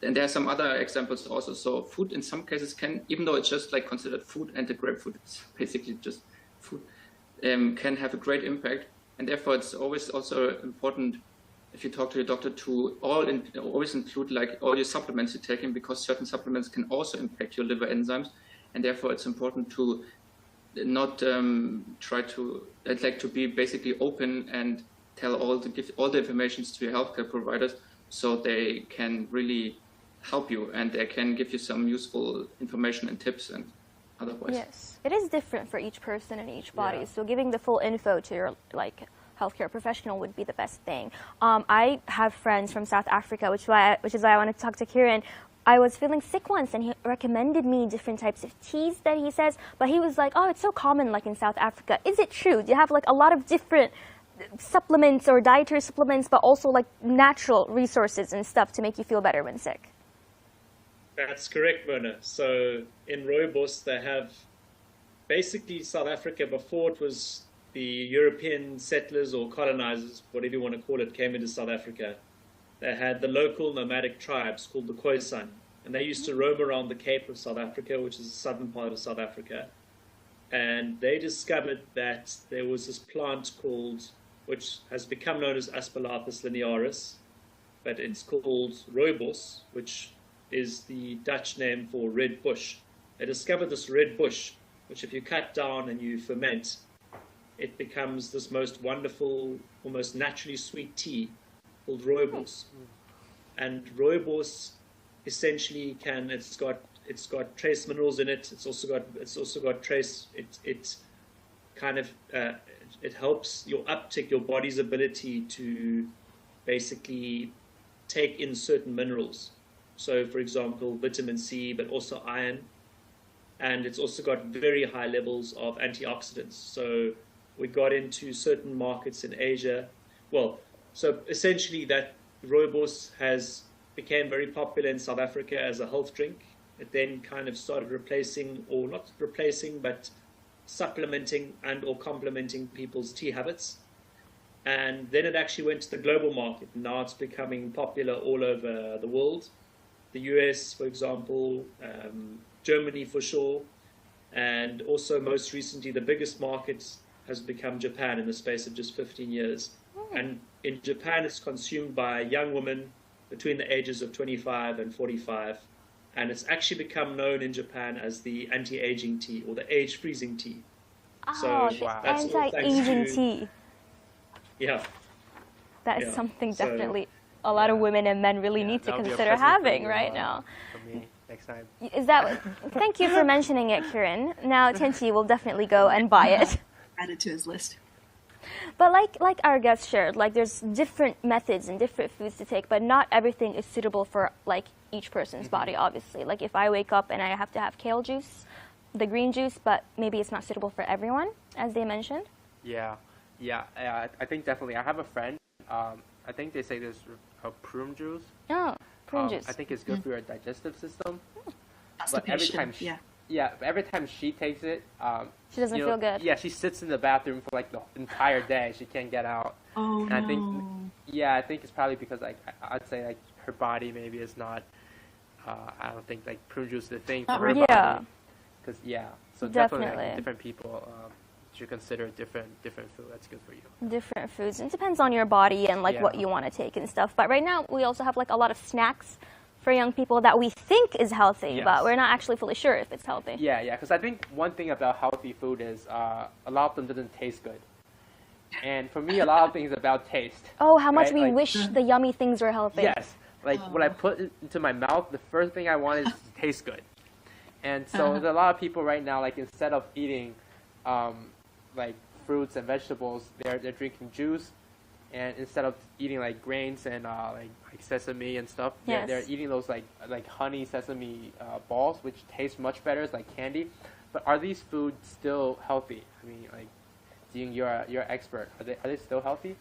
there are some other examples also. So food in some cases can, even though it's just like considered food, and the grapefruit is basically just food, can have a great impact. And therefore it's always also important, if you talk to your doctor, to always include like all your supplements you're taking, because certain supplements can also impact your liver enzymes. And therefore it's important to not try to be basically open and give all the information to your healthcare providers, so they can really help you and they can give you some useful information and tips and otherwise. Yes, it is different for each person and each body. So giving the full info to your healthcare professional would be the best thing. I have friends from South Africa, which is why I wanted to talk to Kieran. I was feeling sick once, and he recommended me different types of teas that he says, but he was like, oh, it's so common like in South Africa. Is it true? Do you have like a lot of different supplements or dietary supplements, but also like natural resources and stuff to make you feel better when sick? That's correct, Mona. So in Rooibos, they have basically South Africa, before it was the European settlers or colonizers, whatever you want to call it, came into South Africa. They had the local nomadic tribes called the Khoisan, and they used to roam around the Cape of South Africa, which is the southern part of South Africa. And they discovered that there was this plant which has become known as Aspalathus linearis, but it's called Rooibos, which is the Dutch name for red bush. They discovered this red bush, which if you cut down and you ferment, it becomes this most wonderful, almost naturally sweet tea called Rooibos. And Rooibos essentially it's got trace minerals in it. It's also got trace. It kind of it helps your uptick, your body's ability to basically take in certain minerals. So, for example, vitamin C, but also iron. And it's also got very high levels of antioxidants. So we got into certain markets in Asia. Well, so essentially that rooibos became very popular in South Africa as a health drink. It then kind of started replacing, or not replacing, but supplementing and or complementing people's tea habits. And then it actually went to the global market. Now it's becoming popular all over the world. The US, for example, Germany for sure, and also most recently the biggest market has become Japan in the space of just 15 years. And in Japan it's consumed by young women between the ages of 25 and 45, and it's actually become known in Japan as the anti-aging tea or the age-freezing tea. Oh, so the anti-aging tea. Yeah. That is something definitely a lot of women and men really need to consider having right now. For me, next time. Is that? Thank you for mentioning it, Kieran. Now Tianqi will definitely go and buy it. Add it to his list. But like our guest shared, like there's different methods and different foods to take, but not everything is suitable for like each person's body, obviously. Like if I wake up and I have to have kale juice, the green juice, but maybe it's not suitable for everyone, as they mentioned. Yeah. I think definitely. I have a friend. I think they say there's a prune juice. Oh, prune juice. I think it's good for your digestive system. But every time she takes it, she doesn't feel good. Yeah, she sits in the bathroom for like the entire day. She can't get out. Oh, and I think it's probably because like I'd say like her body maybe is not. I don't think like prune juice is the thing for her body. Because so definitely like, different people should consider different food that's good for you. Different foods. It depends on your body and like what you want to take and stuff. But right now we also have like a lot of snacks for young people that we think is healthy, but we're not actually fully sure if it's healthy. Yeah, because I think one thing about healthy food is a lot of them doesn't taste good. And for me, a lot of things about taste. Oh, how much we wish the yummy things were healthy. Yes. Like when I put it into my mouth, the first thing I want is to taste good. And so there's a lot of people right now, like instead of eating like fruits and vegetables, they're drinking juice, and instead of eating like grains and like sesame and stuff, they're eating those like honey sesame balls, which taste much better. It's like candy. But are these foods still healthy? I mean, like, you're an expert. Are they still healthy?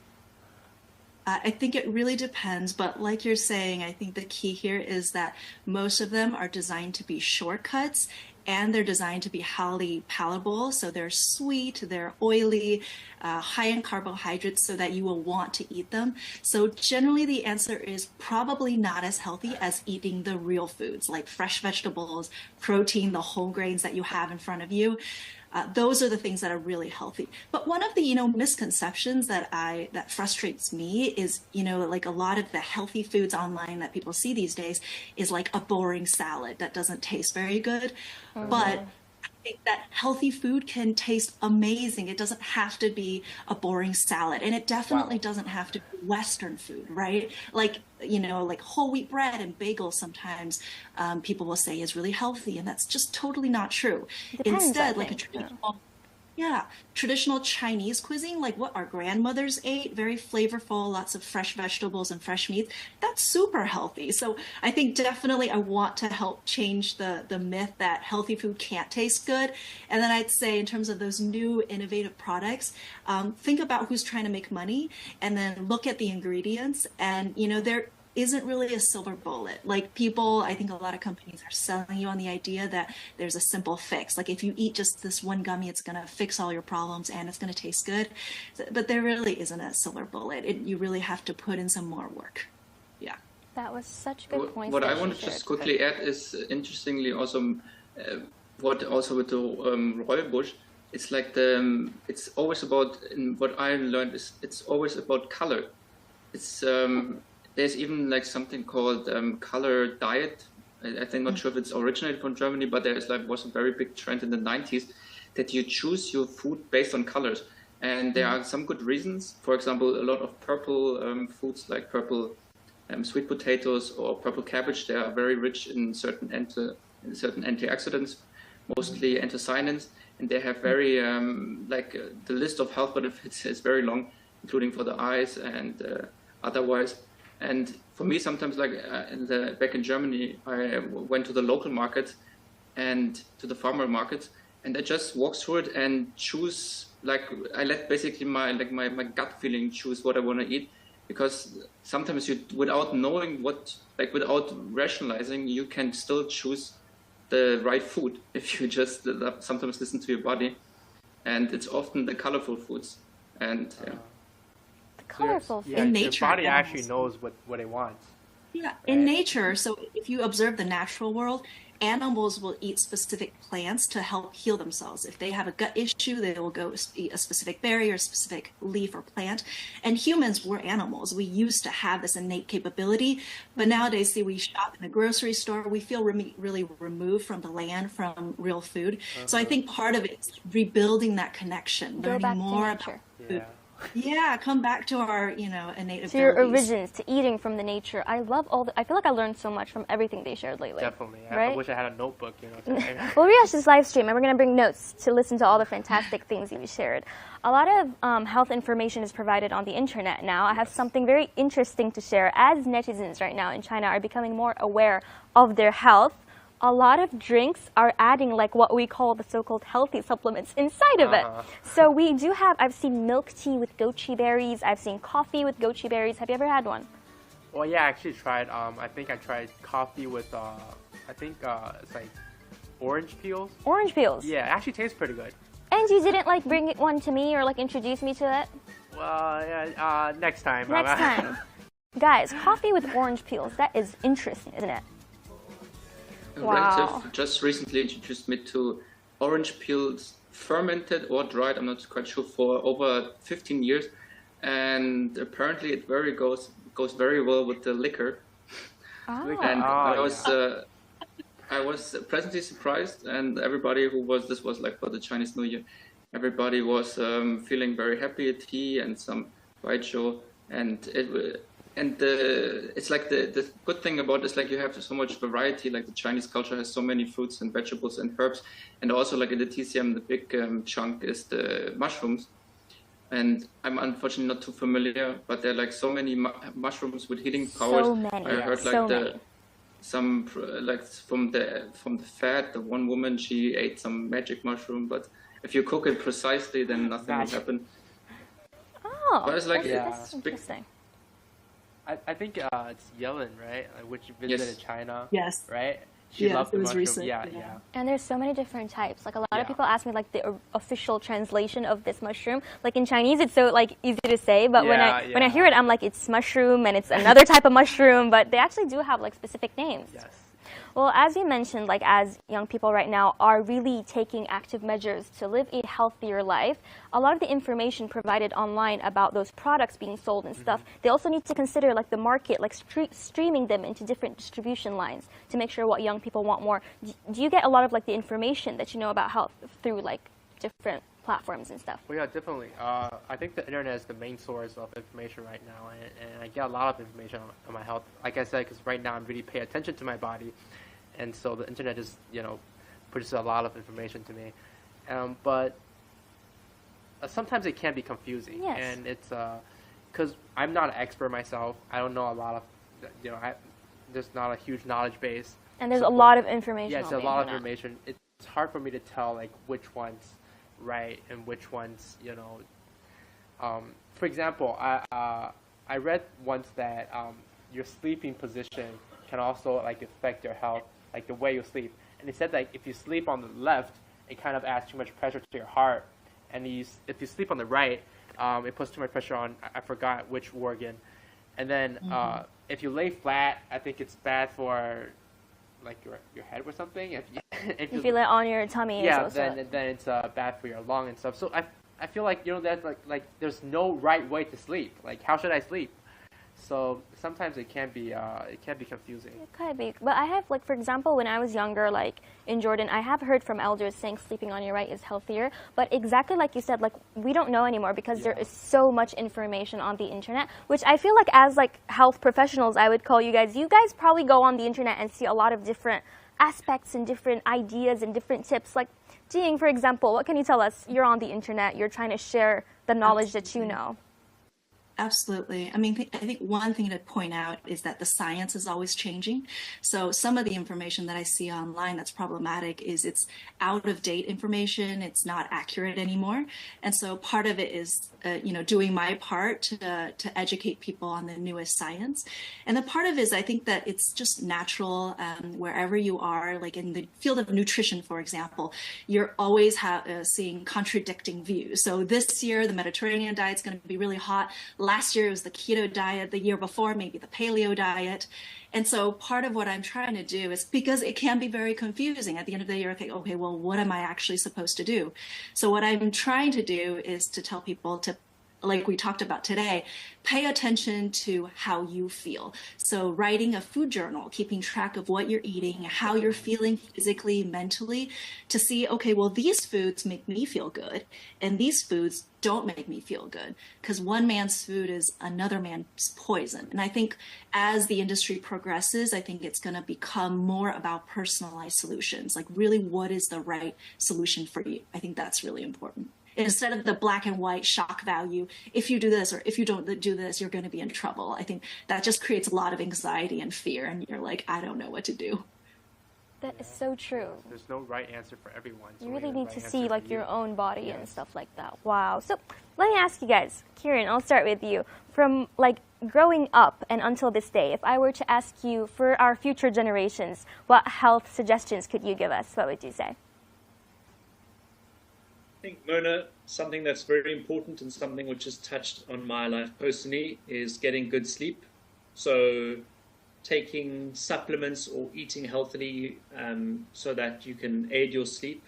I think it really depends, but like you're saying, I think the key here is that most of them are designed to be shortcuts, and they're designed to be highly palatable. So they're sweet, they're oily, high in carbohydrates, so that you will want to eat them. So generally the answer is probably not as healthy as eating the real foods, like fresh vegetables, protein, the whole grains that you have in front of you. Those are the things that are really healthy. But one of the, misconceptions that frustrates me is, like a lot of the healthy foods online that people see these days is like a boring salad that doesn't taste very good. But I think that healthy food can taste amazing. It doesn't have to be a boring salad, and it definitely doesn't have to be Western food, right? Like, like whole wheat bread and bagels sometimes people will say is really healthy, and that's just totally not true. Instead, like a traditional Chinese cuisine, like what our grandmothers ate, very flavorful, lots of fresh vegetables and fresh meats, that's super healthy. So I think definitely I want to help change the myth that healthy food can't taste good. And then I'd say in terms of those new innovative products, think about who's trying to make money, and then look at the ingredients. And, there isn't really a silver bullet. Like I think a lot of companies are selling you on the idea that there's a simple fix. Like if you eat just this one gummy, it's going to fix all your problems and it's going to taste good. But there really isn't a silver bullet. You really have to put in some more work. Yeah. That was such good points. What I want to just quickly add is interestingly also what also with the rooibos, it's like it's always about, what I learned is it's always about color. It's there's even like something called color diet. I think not sure if it's originated from Germany, but was a very big trend in the 90s that you choose your food based on colors. And there are some good reasons. For example, a lot of purple foods like purple sweet potatoes or purple cabbage. They are very rich in certain antioxidants, mostly anthocyanins, and they have very the list of health benefits is very long, including for the eyes and otherwise. And for me, sometimes back in Germany, I went to the local market and to the farmer markets, and I just walk through it and choose. I let basically my gut feeling choose what I want to eat, because sometimes without knowing without rationalizing, you can still choose the right food if you just sometimes listen to your body, and it's often the colorful foods. And the colorful foods. In Your nature, body actually knows what it wants. Yeah, right? In nature. So if you observe the natural world, animals will eat specific plants to help heal themselves. If they have a gut issue, they will go eat a specific berry or a specific leaf or plant. And humans were animals. We used to have this innate capability, but nowadays, we shop in a grocery store, we feel really removed from the land, from real food. So I think part of it is rebuilding that connection, learning more about food. Yeah, come back to our, innate abilities. To your origins, to eating from the nature. I love I feel like I learned so much from everything they shared lately. Definitely. Right? I wish I had a notebook, Well, we watched this live stream, and we're going to bring notes to listen to all the fantastic things you shared. A lot of health information is provided on the internet now. I have something very interesting to share. As netizens right now in China are becoming more aware of their health, a lot of drinks are adding what we call the so-called healthy supplements inside of it. So we do have, I've seen milk tea with goji berries. I've seen coffee with goji berries. Have you ever had one? Well, yeah, I actually tried. I think I tried coffee with, it's like orange peels. Orange peels? Yeah, it actually tastes pretty good. And you didn't bring one to me or introduce me to it? Well, yeah, next time. Next time. Guys, coffee with orange peels, that is interesting, isn't it? A relative just recently introduced me to orange peels, fermented or dried, I'm not quite sure, for over 15 years, and apparently it goes very well with the liquor. And I was pleasantly surprised, and everybody this was for the Chinese New Year, everybody was feeling very happy. Tea and some baijiu, and it's the good thing about this, you have so much variety. The Chinese culture has so many fruits and vegetables and herbs, and also in the TCM, the big chunk is the mushrooms. And I'm unfortunately not too familiar, but there are so many mushrooms with healing powers. So many. I heard from the fat, the one woman, she ate some magic mushroom, but if you cook it precisely, then nothing will happen. Oh, but it's that's interesting. I think it's Yellen, right? Which visited China. Yes. Right? She loved the mushroom. Recent. Yeah. And there's so many different types. A lot of people ask me the official translation of this mushroom. In Chinese, it's so easy to say, but when I hear it, I'm it's mushroom and it's another type of mushroom. But they actually do have specific names. Yes. Well, as you mentioned, as young people right now are really taking active measures to live a healthier life, a lot of the information provided online about those products being sold and stuff, they also need to consider the market, streaming them into different distribution lines to make sure what young people want more. Do you get a lot of the information that you know about health through different platforms and stuff? Well, yeah, definitely. I think the internet is the main source of information right now, and I get a lot of information on my health. Like I said, because right now I'm really paying attention to my body, and so the internet just produces a lot of information to me. But sometimes it can be confusing, and it's because I'm not an expert myself. I don't know a lot of, there's not a huge knowledge base. And there's a lot of information. Yeah, it's a lot of information. It's hard for me to tell which one's right and which ones, for example, I read once that your sleeping position can also affect your health, the way you sleep. And it said if you sleep on the left, it kind of adds too much pressure to your heart, and if you sleep on the right, it puts too much pressure on, I forgot which organ. And then if you lay flat, I think it's bad for your head or something. If you lay on your tummy, then it's bad for your lung and stuff. So I feel that there's no right way to sleep. How should I sleep? So sometimes it can be confusing. It could be, but I have, like, for example, when I was younger, like in Jordan, I have heard from elders saying sleeping on your right is healthier. But exactly like you said, like, we don't know anymore because there is so much information on the internet, which I feel like as like health professionals, I would call you guys. You guys probably go on the internet and see a lot of different aspects and different ideas and different tips. Like, Jing, for example, what can you tell us? You're on the internet. You're trying to share the knowledge that you know. Absolutely. I mean, I think one thing to point out is that the science is always changing. So some of the information that I see online that's problematic is it's out of date information. It's not accurate anymore. And so part of it is, doing my part to educate people on the newest science. And the part of it is, I think that it's just natural wherever you are, like in the field of nutrition, for example, you're always seeing contradicting views. So this year, the Mediterranean diet is going to be really hot. Last year it was the keto diet, the year before maybe the paleo diet. And so part of what I'm trying to do is, because it can be very confusing at the end of the day, you're okay, well, what am I actually supposed to do? So what I'm trying to do is to tell people to, like we talked about today, pay attention to how you feel. So writing a food journal, keeping track of what you're eating, how you're feeling physically, mentally, to see, okay, well, these foods make me feel good, and these foods don't make me feel good, because one man's food is another man's poison. And I think as the industry progresses, I think it's going to become more about personalized solutions, like really what is the right solution for you. I think that's really important. Instead of the black and white shock value, if you do this or if you don't do this, you're going to be in trouble. I think that just creates a lot of anxiety and fear, and you're like, I don't know what to do. That is so true. There's no right answer for everyone. You really need to see like your own body and stuff like that. Wow. So let me ask you guys, Kieran, I'll start with you. From like growing up and until this day, if I were to ask you for our future generations, what health suggestions could you give us? What would you say? I think, Mona, something that's very important and something which has touched on my life personally is getting good sleep. So taking supplements or eating healthily so that you can aid your sleep.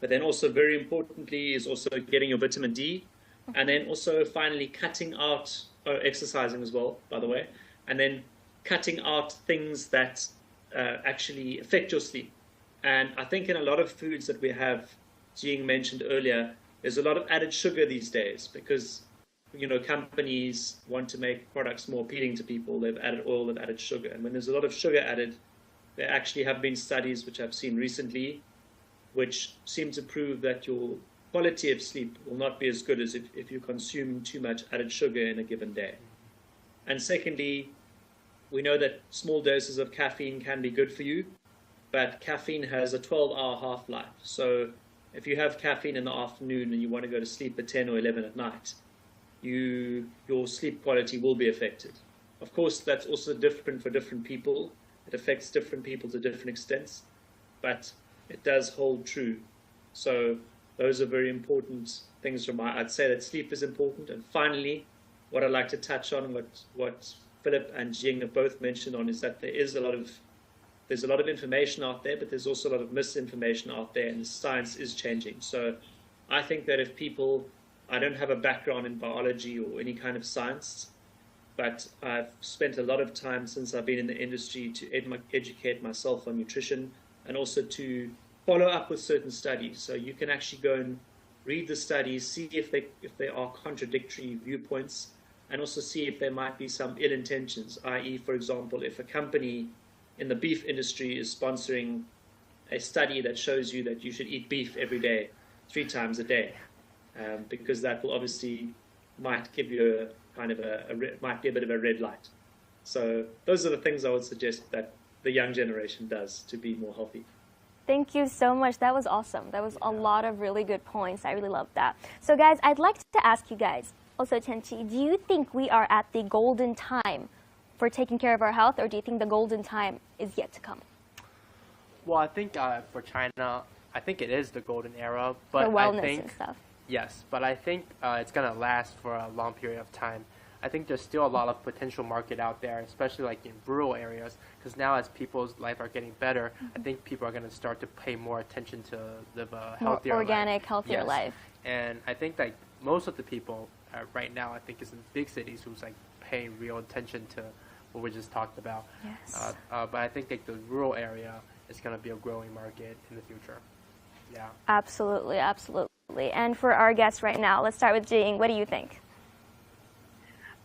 But then also very importantly is also getting your vitamin D. And then also finally cutting out, exercising as well, by the way, and then cutting out things that actually affect your sleep. And I think in a lot of foods that we have, Jing mentioned earlier, there's a lot of added sugar these days because, companies want to make products more appealing to people. They've added oil, they've added sugar. And when there's a lot of sugar added, there actually have been studies which I've seen recently, which seem to prove that your quality of sleep will not be as good as if you consume too much added sugar in a given day. And secondly, we know that small doses of caffeine can be good for you, but caffeine has a 12-hour half-life. So if you have caffeine in the afternoon and you want to go to sleep at 10 or 11 at night, your sleep quality will be affected. Of course, that's also different for different people. It affects different people to different extents, but it does hold true. So those are very important things I'd say that sleep is important. And finally, what I'd like to touch on, what Philip and Jing have both mentioned on, is that there's a lot of information out there, but there's also a lot of misinformation out there, and the science is changing. So I think that if I don't have a background in biology or any kind of science, but I've spent a lot of time since I've been in the industry to educate myself on nutrition and also to follow up with certain studies. So you can actually go and read the studies, see if there are contradictory viewpoints, and also see if there might be some ill intentions, i.e., for example, if a company in the beef industry is sponsoring a study that shows you that you should eat beef every day, 3 times a day, because that will obviously might give you might be a bit of a red light. So those are the things I would suggest that the young generation does to be more healthy. Thank you so much. That was awesome. That was a lot of really good points. I really love that. So guys, I'd like to ask you guys, also Tianqi, do you think we are at the golden time for taking care of our health, or do you think the golden time is yet to come? Well, I think for China, I think it is the golden era. But for wellness I think, and stuff. Yes, but I think it's going to last for a long period of time. I think there's still a lot of potential market out there, especially like in rural areas, because now as people's life are getting better, I think people are going to start to pay more attention to live a healthier more organic, life. healthier Yes. life. And I think like most of the people right now, I think is in big cities who's like paying real attention to what we just talked about. Yes. But I think like the rural area is going to be a growing market in the future. Yeah. Absolutely, absolutely. And for our guest right now, let's start with Jing. What do you think?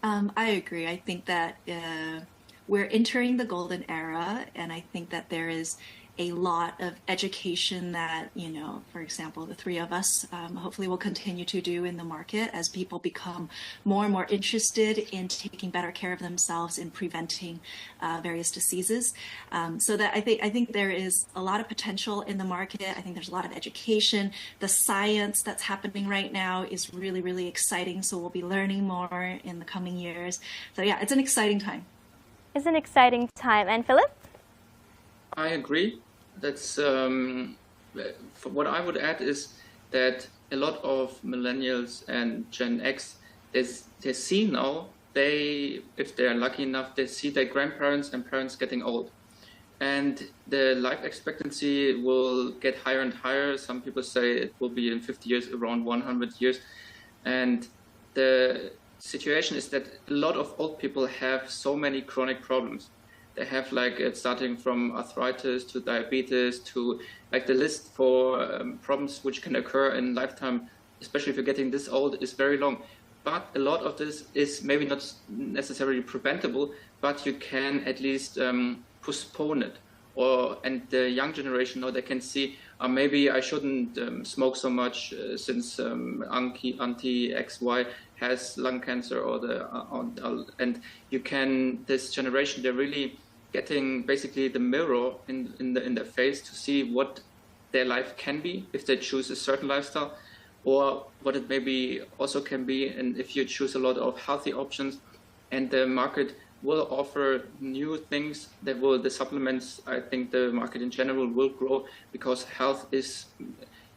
I agree. I think that we're entering the golden era, and I think that there is a lot of education that, for example, the three of us hopefully will continue to do in the market as people become more and more interested in taking better care of themselves and preventing various diseases. So that I think there is a lot of potential in the market. I think there's a lot of education. The science that's happening right now is really, really exciting. So we'll be learning more in the coming years. So yeah, it's an exciting time. It's an exciting time. And Philip? I agree. That's what I would add is that a lot of millennials and Gen X, they see now, if they're lucky enough, they see their grandparents and parents getting old. And the life expectancy will get higher and higher. Some people say it will be in 50 years, around 100 years. And the situation is that a lot of old people have so many chronic problems. They have starting from arthritis to diabetes to the list for problems which can occur in lifetime, especially if you're getting this old, is very long. But a lot of this is maybe not necessarily preventable, but you can at least postpone it. And the young generation, they can see, maybe I shouldn't smoke so much since Auntie XY has lung cancer and this generation, they're really getting basically the mirror in their face to see what their life can be if they choose a certain lifestyle, or what it maybe also can be, and if you choose a lot of healthy options. And the market will offer new things the supplements, I think the market in general will grow, because health is,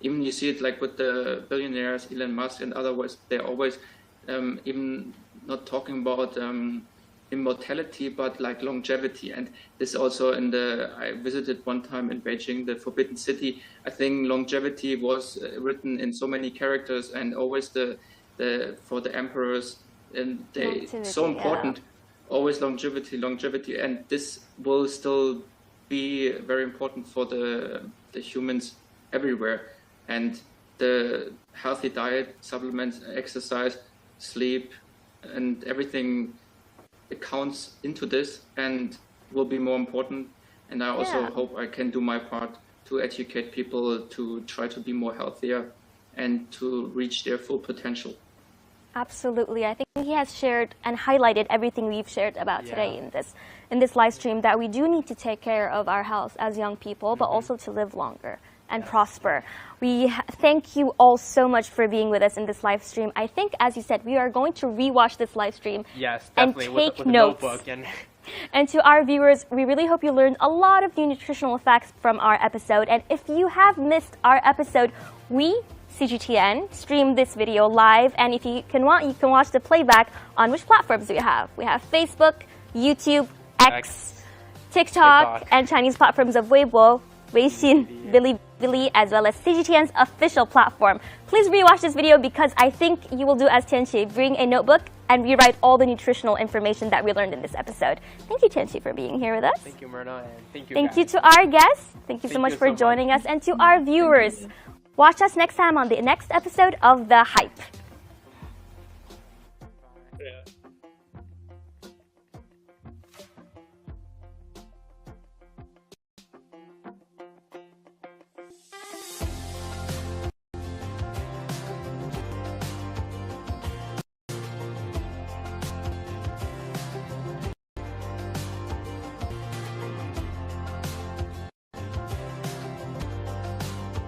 even you see it with the billionaires, Elon Musk and otherwise, they're always even not talking about immortality, but longevity. And this also I visited one time in Beijing, the Forbidden City. I think longevity was written in so many characters, and always for the emperors, and so important. Yeah. Always longevity, and this will still be very important for the humans everywhere. And the healthy diet, supplements, exercise, sleep, and everything, it counts into this and will be more important. And I also hope I can do my part to educate people to try to be more healthier and to reach their full potential. Absolutely. I think he has shared and highlighted everything we've shared about today in this live stream, that we do need to take care of our health as young people, but also to live longer and prosper. We thank you all so much for being with us in this live stream. I think, as you said, we are going to rewatch this live stream and take with notes. A notebook and to our viewers, we really hope you learned a lot of new nutritional facts from our episode. And if you have missed our episode, we, CGTN, stream this video live. And if you can watch the playback on which platforms do we have? We have Facebook, YouTube, X, TikTok, and Chinese platforms of Weibo, Weixin, Bilibili, as well as CGTN's official platform. Please rewatch this video because I think you will do as Tianqi, bring a notebook and rewrite all the nutritional information that we learned in this episode. Thank you, Tianqi, for being here with us. Thank you, Myrna, and thank you to our guests. Thank you so much for joining us, and to our viewers. Watch us next time on the next episode of The Hype.